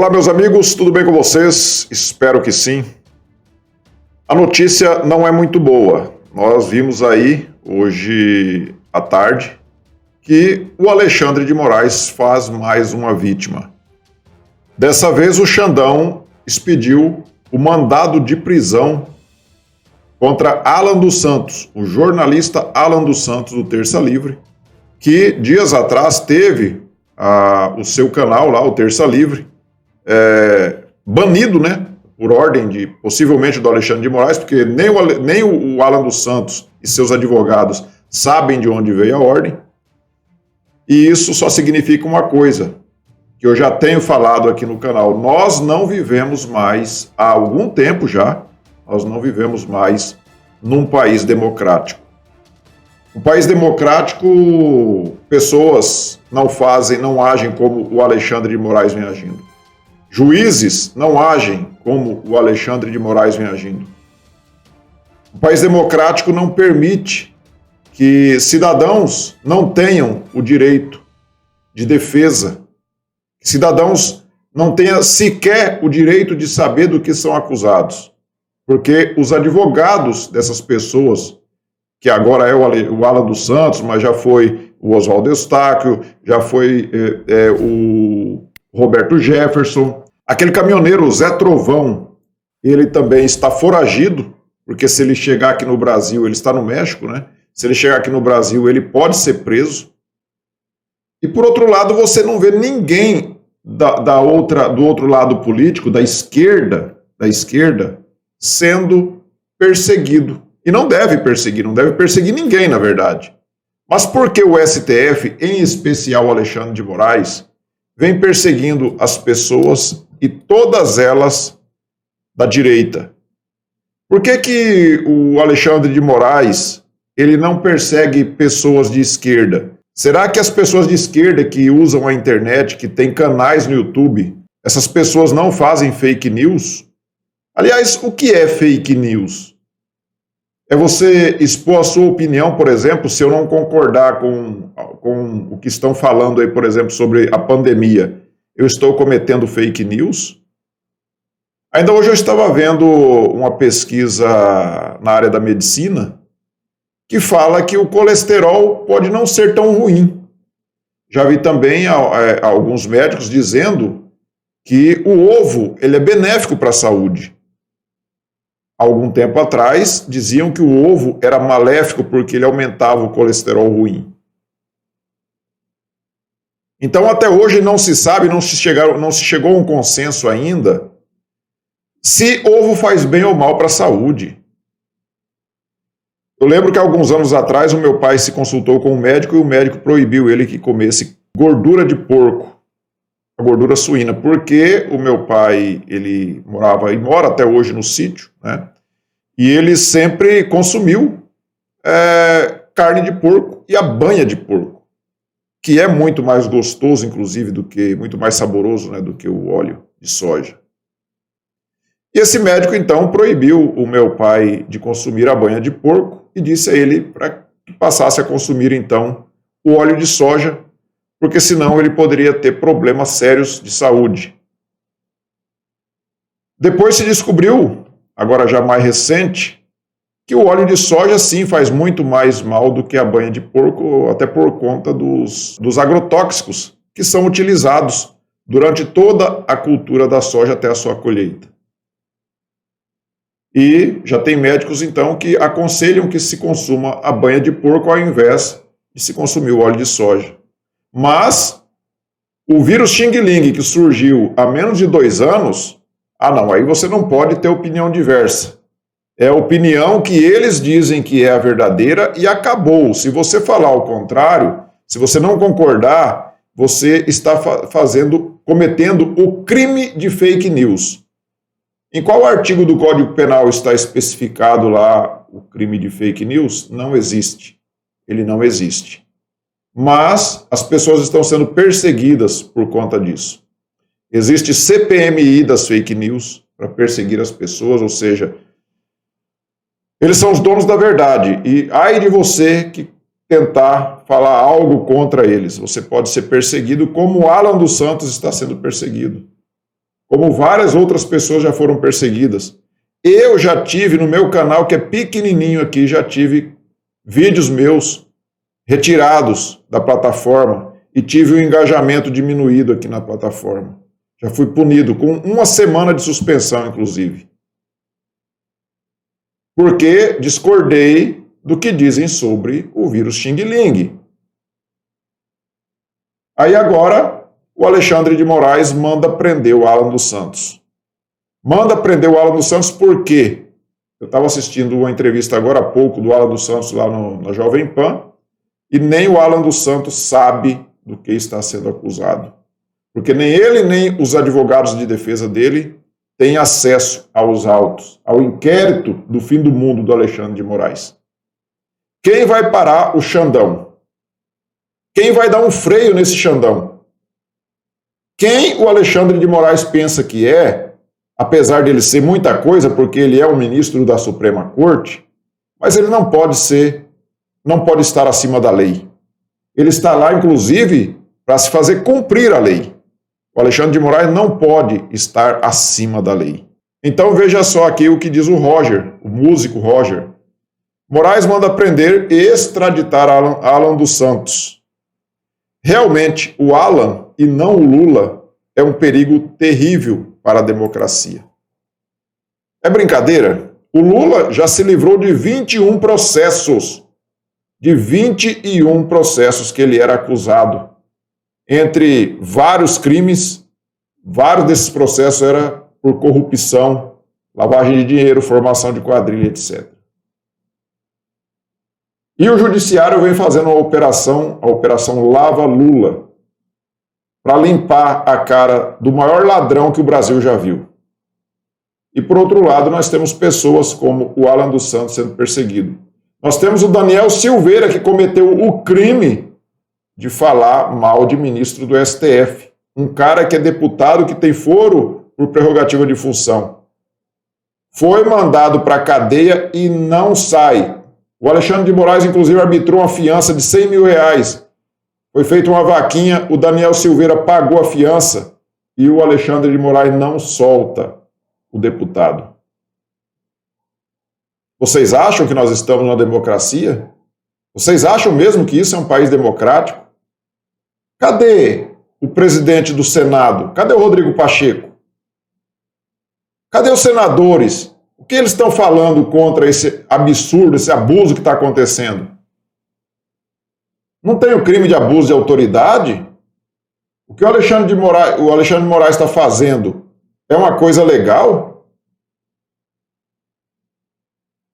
Olá, meus amigos, tudo bem com vocês? Espero que sim. A notícia não é muito boa. Nós vimos aí, hoje à tarde, que o Alexandre de Moraes faz mais uma vítima. Dessa vez, o Xandão expediu o mandado de prisão contra Alan dos Santos, o jornalista Alan dos Santos, do Terça Livre, que dias atrás teve o seu canal lá, o Terça Livre, banido, né, por ordem de, possivelmente, do Alexandre de Moraes, porque nem o Alan dos Santos e seus advogados sabem de onde veio a ordem, e isso só significa uma coisa, que eu já tenho falado aqui no canal: nós não vivemos mais, há algum tempo já, nós não vivemos mais num país democrático. Um país democrático, pessoas não agem como o Alexandre de Moraes vem agindo. Juízes não agem como o Alexandre de Moraes vem agindo. Um país democrático não permite que cidadãos não tenham o direito de defesa, que cidadãos não tenham sequer o direito de saber do que são acusados, porque os advogados dessas pessoas, que agora é o Alan dos Santos, mas já foi o Oswaldo Eustáquio, já foi o Roberto Jefferson, aquele caminhoneiro, o Zé Trovão, ele também está foragido, porque se ele chegar aqui no Brasil, ele está no México, né? Se ele chegar aqui no Brasil, ele pode ser preso. E por outro lado, você não vê ninguém do outro lado político, da esquerda, sendo perseguido. E não deve perseguir ninguém, na verdade. Mas por que o STF, em especial o Alexandre de Moraes, vem perseguindo as pessoas, e todas elas da direita? Por que o Alexandre de Moraes ele não persegue pessoas de esquerda? Será que as pessoas de esquerda que usam a internet, que têm canais no YouTube, essas pessoas não fazem fake news? Aliás, o que é fake news? É você expor a sua opinião, por exemplo, se eu não concordar com o que estão falando aí, por exemplo, sobre a pandemia, eu estou cometendo fake news? Ainda hoje eu estava vendo uma pesquisa na área da medicina que fala que o colesterol pode não ser tão ruim. Já vi também alguns médicos dizendo que o ovo ele é benéfico para a saúde. Algum tempo atrás, diziam que o ovo era maléfico porque ele aumentava o colesterol ruim. Então, até hoje não se sabe, não se chegou a um consenso ainda, se ovo faz bem ou mal para a saúde. Eu lembro que alguns anos atrás o meu pai se consultou com um médico e o médico proibiu ele que comesse gordura de porco, a gordura suína, porque o meu pai, ele morava e mora até hoje no sítio, né? E ele sempre consumiu carne de porco e a banha de porco, que é muito mais gostoso, inclusive, muito mais saboroso, né, do que o óleo de soja. E esse médico, então, proibiu o meu pai de consumir a banha de porco e disse a ele para que passasse a consumir, então, o óleo de soja, porque senão ele poderia ter problemas sérios de saúde. Depois se descobriu, agora já mais recente, que o óleo de soja sim faz muito mais mal do que a banha de porco, até por conta dos agrotóxicos que são utilizados durante toda a cultura da soja até a sua colheita. E já tem médicos, então, que aconselham que se consuma a banha de porco ao invés de se consumir o óleo de soja. Mas o vírus Xing Ling, que surgiu há menos de 2 anos, não, aí você não pode ter opinião diversa. É a opinião que eles dizem que é a verdadeira e acabou. Se você falar o contrário, se você não concordar, você está cometendo o crime de fake news. Em qual artigo do Código Penal está especificado lá o crime de fake news? Não existe. Ele não existe. Mas as pessoas estão sendo perseguidas por conta disso. Existe CPMI das fake news para perseguir as pessoas, ou seja, eles são os donos da verdade. E ai de você que tentar falar algo contra eles. Você pode ser perseguido como o Alan dos Santos está sendo perseguido. como várias outras pessoas já foram perseguidas. Eu já tive no meu canal, que é pequenininho aqui, já tive vídeos meus retirados da plataforma e tive o engajamento diminuído aqui na plataforma. Já fui punido com 1 semana de suspensão, inclusive. Porque discordei do que dizem sobre o vírus Xing Ling. Aí agora o Alexandre de Moraes manda prender o Alan dos Santos. Manda prender o Alan dos Santos por quê? Eu estava assistindo uma entrevista agora há pouco do Alan dos Santos lá na Jovem Pan, e nem o Alan dos Santos sabe do que está sendo acusado. Porque nem ele, nem os advogados de defesa dele têm acesso aos autos, ao inquérito do fim do mundo do Alexandre de Moraes. Quem vai parar o Xandão? Quem vai dar um freio nesse Xandão? Quem o Alexandre de Moraes pensa que é, apesar dele ser muita coisa, porque ele é um ministro da Suprema Corte, mas ele não pode estar acima da lei. Ele está lá, inclusive, para se fazer cumprir a lei. O Alexandre de Moraes não pode estar acima da lei. Então veja só aqui o que diz o Roger, o músico Roger. Moraes manda prender e extraditar Alan dos Santos. Realmente, o Alan e não o Lula é um perigo terrível para a democracia. É brincadeira? O Lula já se livrou de 21 processos. De 21 processos que ele era acusado. Entre vários crimes, vários desses processos eram por corrupção, lavagem de dinheiro, formação de quadrilha, etc. E o judiciário vem fazendo a operação Lava Lula, para limpar a cara do maior ladrão que o Brasil já viu. E por outro lado, nós temos pessoas como o Alan dos Santos sendo perseguido. Nós temos o Daniel Silveira, que cometeu o crime de falar mal de ministro do STF. Um cara que é deputado, que tem foro por prerrogativa de função. Foi mandado para a cadeia e não sai. O Alexandre de Moraes, inclusive, arbitrou uma fiança de R$100 mil. Foi feita uma vaquinha, o Daniel Silveira pagou a fiança e o Alexandre de Moraes não solta o deputado. Vocês acham que nós estamos numa democracia? Vocês acham mesmo que isso é um país democrático? Cadê o presidente do Senado? Cadê o Rodrigo Pacheco? Cadê os senadores? O que eles estão falando contra esse absurdo, esse abuso que está acontecendo? Não tem o crime de abuso de autoridade? O que o Alexandre de Moraes está fazendo é uma coisa legal?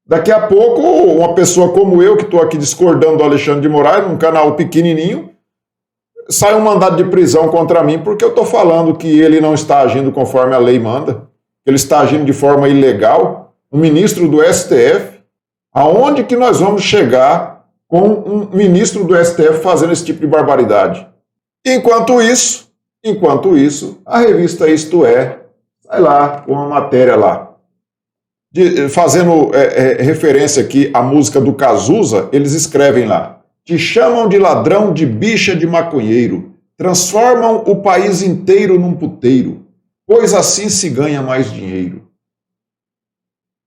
Daqui a pouco, uma pessoa como eu, que estou aqui discordando do Alexandre de Moraes, num canal pequenininho, sai um mandado de prisão contra mim porque eu estou falando que ele não está agindo conforme a lei manda, que ele está agindo de forma ilegal, um ministro do STF. Aonde que nós vamos chegar com um ministro do STF fazendo esse tipo de barbaridade? Enquanto isso, a revista Isto É, sai lá com uma matéria lá, fazendo referência aqui à música do Cazuza, eles escrevem lá: te chamam de ladrão, de bicha, de maconheiro, transformam o país inteiro num puteiro, pois assim se ganha mais dinheiro.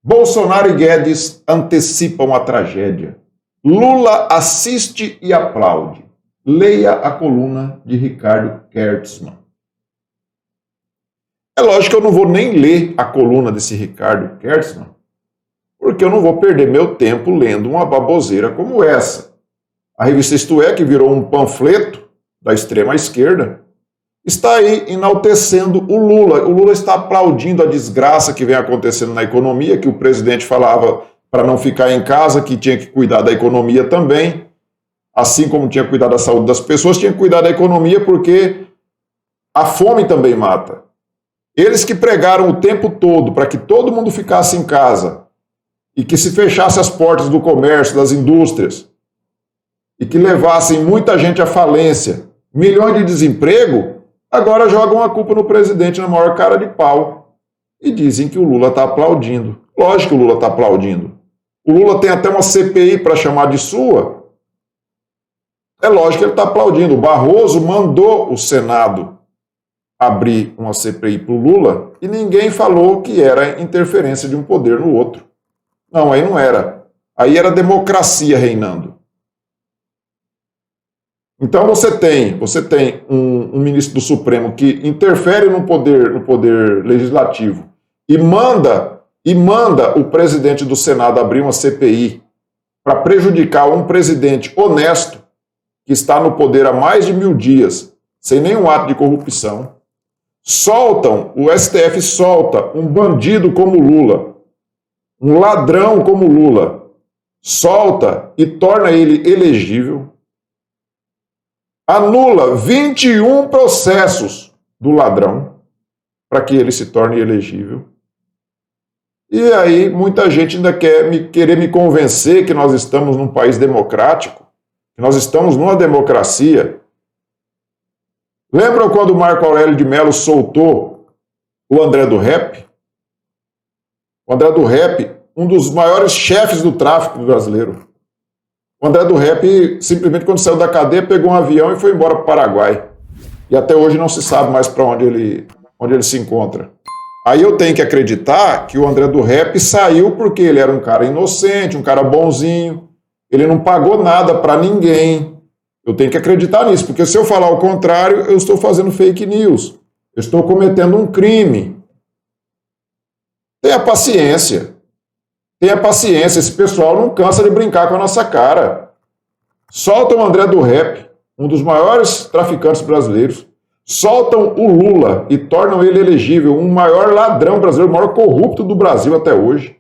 Bolsonaro e Guedes antecipam a tragédia. Lula assiste e aplaude. Leia a coluna de Ricardo Kertzmann. É lógico que eu não vou nem ler a coluna desse Ricardo Kertzmann, porque eu não vou perder meu tempo lendo uma baboseira como essa. A revista Isto É, que virou um panfleto da extrema esquerda, está aí enaltecendo o Lula. O Lula está aplaudindo a desgraça que vem acontecendo na economia, que o presidente falava para não ficar em casa, que tinha que cuidar da economia também. Assim como tinha que cuidar da saúde das pessoas, tinha que cuidar da economia, porque a fome também mata. Eles que pregaram o tempo todo para que todo mundo ficasse em casa e que se fechasse as portas do comércio, das indústrias, e que levassem muita gente à falência, milhões de desemprego, agora jogam a culpa no presidente na maior cara de pau e dizem que o Lula está aplaudindo. Lógico que o Lula está aplaudindo. O Lula tem até uma CPI para chamar de sua. É lógico que ele está aplaudindo. O Barroso mandou o Senado abrir uma CPI para o Lula e ninguém falou que era interferência de um poder no outro. Não, aí não era. Aí era democracia reinando. Então você tem um ministro do Supremo que interfere no poder legislativo e manda o presidente do Senado abrir uma CPI para prejudicar um presidente honesto que está no poder há mais de 1000 dias, sem nenhum ato de corrupção. O STF solta um bandido como Lula, um ladrão como Lula, solta e torna ele elegível. Anula 21 processos do ladrão para que ele se torne elegível. E aí muita gente ainda querer me convencer que nós estamos num país democrático, que nós estamos numa democracia. Lembram quando o Marco Aurélio de Mello soltou o André do Rep? O André do Rep, um dos maiores chefes do tráfico brasileiro. O André do Rep, simplesmente quando saiu da cadeia, pegou um avião e foi embora para o Paraguai. E até hoje não se sabe mais para onde ele se encontra. Aí eu tenho que acreditar que o André do Rep saiu porque ele era um cara inocente, um cara bonzinho, ele não pagou nada para ninguém. Eu tenho que acreditar nisso, porque se eu falar o contrário, eu estou fazendo fake news. Eu estou cometendo um crime. Tenha paciência. Tenha paciência, esse pessoal não cansa de brincar com a nossa cara. Soltam o André do Rep, um dos maiores traficantes brasileiros, soltam o Lula e tornam ele elegível, um maior ladrão brasileiro, o maior corrupto do Brasil até hoje.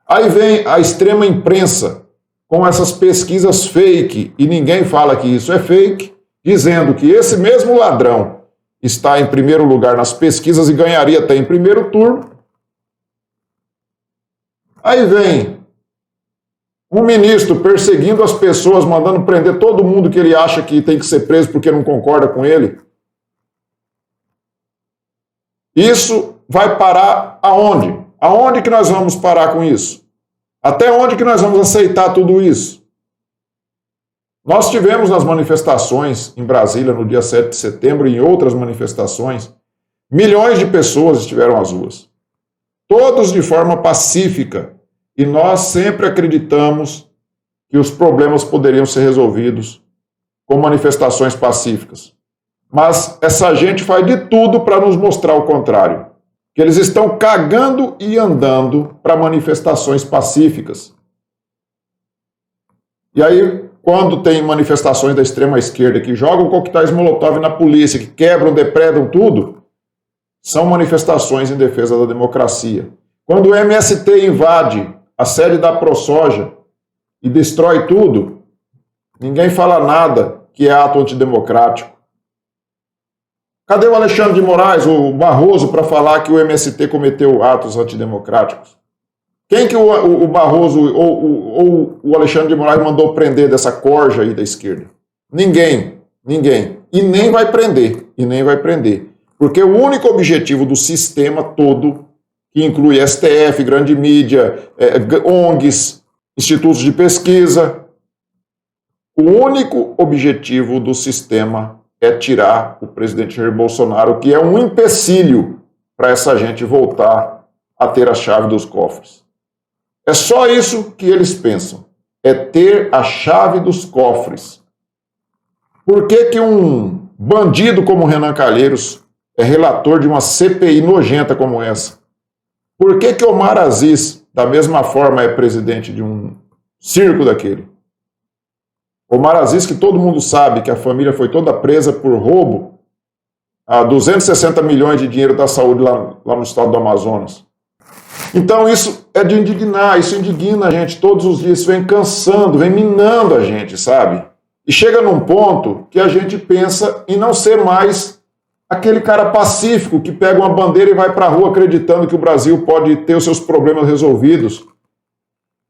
Aí vem a extrema imprensa com essas pesquisas fake, e ninguém fala que isso é fake, dizendo que esse mesmo ladrão está em primeiro lugar nas pesquisas e ganharia até em primeiro turno. Aí vem um ministro perseguindo as pessoas, mandando prender todo mundo que ele acha que tem que ser preso porque não concorda com ele. Isso vai parar aonde? Aonde que nós vamos parar com isso? Até onde que nós vamos aceitar tudo isso? Nós tivemos nas manifestações em Brasília no dia 7 de setembro e em outras manifestações, milhões de pessoas estiveram às ruas. Todos de forma pacífica, e nós sempre acreditamos que os problemas poderiam ser resolvidos com manifestações pacíficas. Mas essa gente faz de tudo para nos mostrar o contrário, que eles estão cagando e andando para manifestações pacíficas. E aí, quando tem manifestações da extrema esquerda que jogam coquetéis Molotov na polícia, que quebram, depredam tudo, são manifestações em defesa da democracia. Quando o MST invade a sede da ProSoja e destrói tudo, ninguém fala nada que é ato antidemocrático. Cadê o Alexandre de Moraes, o Barroso, para falar que o MST cometeu atos antidemocráticos? Quem que o Barroso ou o Alexandre de Moraes mandou prender dessa corja aí da esquerda? Ninguém. E nem vai prender. Porque o único objetivo do sistema todo, que inclui STF, grande mídia, ONGs, institutos de pesquisa, o único objetivo do sistema é tirar o presidente Jair Bolsonaro, que é um empecilho para essa gente voltar a ter a chave dos cofres. É só isso que eles pensam, é ter a chave dos cofres. Por que um bandido como Renan Calheiros é relator de uma CPI nojenta como essa? Por que Omar Aziz, da mesma forma, é presidente de um circo daquele? Omar Aziz, que todo mundo sabe que a família foi toda presa por roubo a 260 milhões de dinheiro da saúde lá no estado do Amazonas. Então isso é de indignar, isso indigna a gente todos os dias, isso vem cansando, vem minando a gente, sabe? E chega num ponto que a gente pensa em não ser mais aquele cara pacífico que pega uma bandeira e vai para a rua acreditando que o Brasil pode ter os seus problemas resolvidos.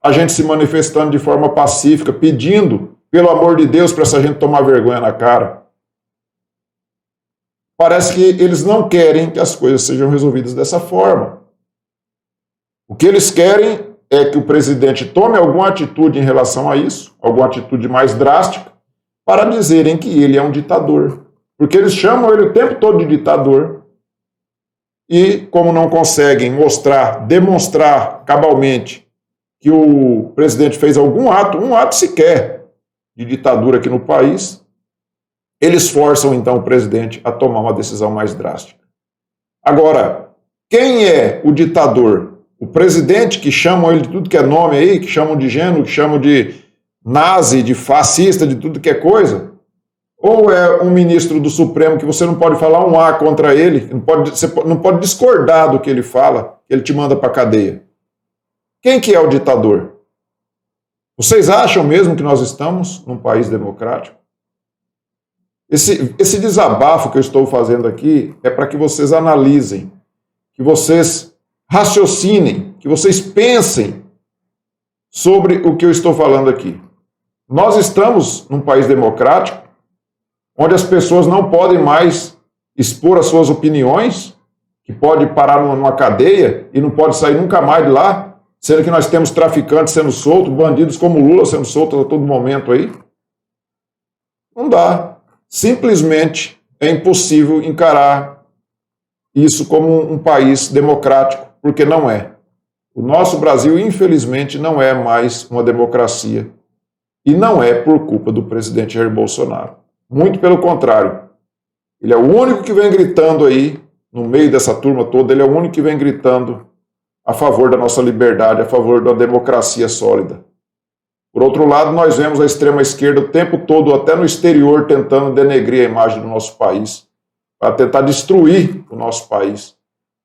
A gente se manifestando de forma pacífica, pedindo, pelo amor de Deus, para essa gente tomar vergonha na cara. Parece que eles não querem que as coisas sejam resolvidas dessa forma. O que eles querem é que o presidente tome alguma atitude em relação a isso, alguma atitude mais drástica, para dizerem que ele é um ditador. Porque eles chamam ele o tempo todo de ditador e, como não conseguem demonstrar cabalmente que o presidente fez algum ato, um ato sequer de ditadura aqui no país, eles forçam então o presidente a tomar uma decisão mais drástica. Agora, quem é o ditador? O presidente, que chamam ele de tudo que é nome aí, que chamam de gênero, que chamam de nazi, de fascista, de tudo que é coisa? Ou é um ministro do Supremo que você não pode falar um A contra ele, você não pode discordar do que ele fala, que ele te manda para a cadeia? Quem que é o ditador? Vocês acham mesmo que nós estamos num país democrático? Esse desabafo que eu estou fazendo aqui é para que vocês analisem, que vocês raciocinem, que vocês pensem sobre o que eu estou falando aqui. Nós estamos num país democrático, onde as pessoas não podem mais expor as suas opiniões, que pode parar numa cadeia e não pode sair nunca mais de lá, sendo que nós temos traficantes sendo soltos, bandidos como Lula sendo soltos a todo momento aí. Não dá. Simplesmente é impossível encarar isso como um país democrático, porque não é. O nosso Brasil, infelizmente, não é mais uma democracia. E não é por culpa do presidente Jair Bolsonaro. Muito pelo contrário. Ele é o único que vem gritando aí, no meio dessa turma toda, ele é o único que vem gritando a favor da nossa liberdade, a favor da democracia sólida. Por outro lado, nós vemos a extrema-esquerda o tempo todo, até no exterior, tentando denegrir a imagem do nosso país, para tentar destruir o nosso país,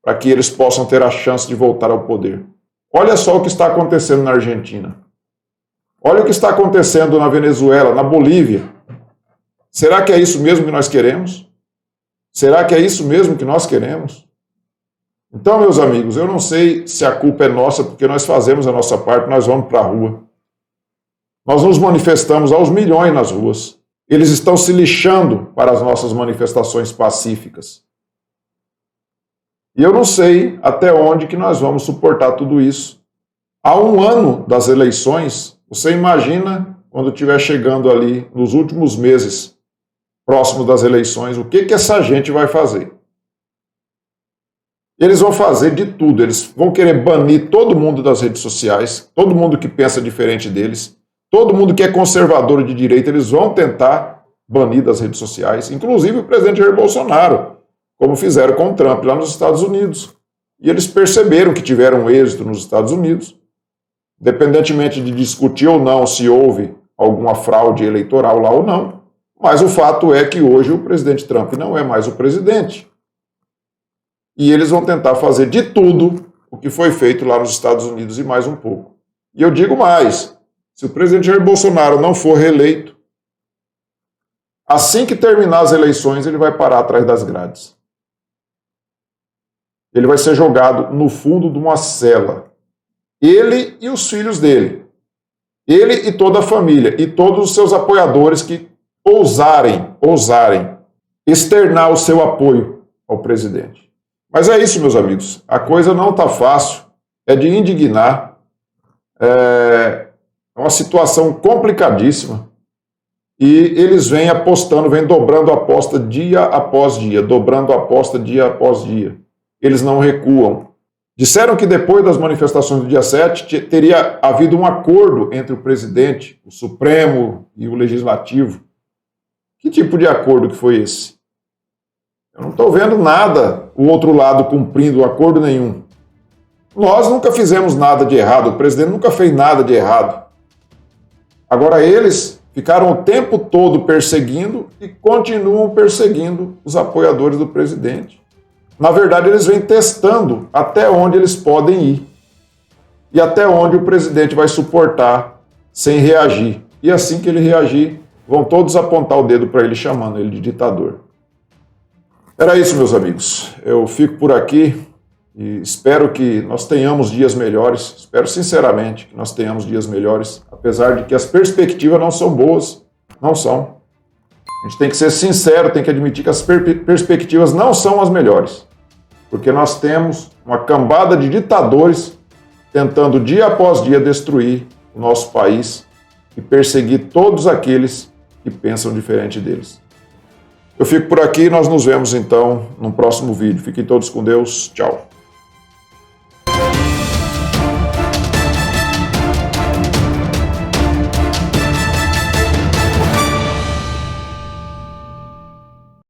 para que eles possam ter a chance de voltar ao poder. Olha só o que está acontecendo na Argentina. Olha o que está acontecendo na Venezuela, na Bolívia. Será que é isso mesmo que nós queremos? Será que é isso mesmo que nós queremos? Então, meus amigos, eu não sei se a culpa é nossa, porque nós fazemos a nossa parte, nós vamos para a rua. Nós nos manifestamos aos milhões nas ruas. Eles estão se lixando para as nossas manifestações pacíficas. E eu não sei até onde que nós vamos suportar tudo isso. Há um ano das eleições, você imagina quando estiver chegando ali nos últimos meses, próximo das eleições, o que essa gente vai fazer? Eles vão fazer de tudo. Eles vão querer banir todo mundo das redes sociais, todo mundo que pensa diferente deles. Todo mundo que é conservador de direita, eles vão tentar banir das redes sociais, inclusive o presidente Jair Bolsonaro, como fizeram com o Trump lá nos Estados Unidos. E eles perceberam que tiveram êxito nos Estados Unidos, independentemente de discutir ou não se houve alguma fraude eleitoral lá ou não, mas o fato é que hoje o presidente Trump não é mais o presidente. E eles vão tentar fazer de tudo o que foi feito lá nos Estados Unidos e mais um pouco. E eu digo mais. Se o presidente Jair Bolsonaro não for reeleito, assim que terminar as eleições, ele vai parar atrás das grades. Ele vai ser jogado no fundo de uma cela. Ele e os filhos dele. Ele e toda a família. E todos os seus apoiadores que ousarem externar o seu apoio ao presidente. Mas é isso, meus amigos. A coisa não está fácil. É de indignar. É uma situação complicadíssima e eles vêm apostando, vêm dobrando a aposta dia após dia, dobrando a aposta dia após dia. Eles não recuam. Disseram que depois das manifestações do dia 7 teria havido um acordo entre o presidente, o Supremo e o Legislativo. Que tipo de acordo que foi esse? Eu não estou vendo nada, o outro lado cumprindo acordo nenhum. Nós nunca fizemos nada de errado, o presidente nunca fez nada de errado. Agora eles ficaram o tempo todo perseguindo e continuam perseguindo os apoiadores do presidente. Na verdade, eles vêm testando até onde eles podem ir e até onde o presidente vai suportar sem reagir. E assim que ele reagir, vão todos apontar o dedo para ele, chamando ele de ditador. Era isso, meus amigos. Eu fico por aqui. E espero que nós tenhamos dias melhores, espero sinceramente que nós tenhamos dias melhores, apesar de que as perspectivas não são boas, não são. A gente tem que ser sincero, tem que admitir que as perspectivas não são as melhores, porque nós temos uma cambada de ditadores tentando dia após dia destruir o nosso país e perseguir todos aqueles que pensam diferente deles. Eu fico por aqui, nós nos vemos então no próximo vídeo. Fiquem todos com Deus. Tchau.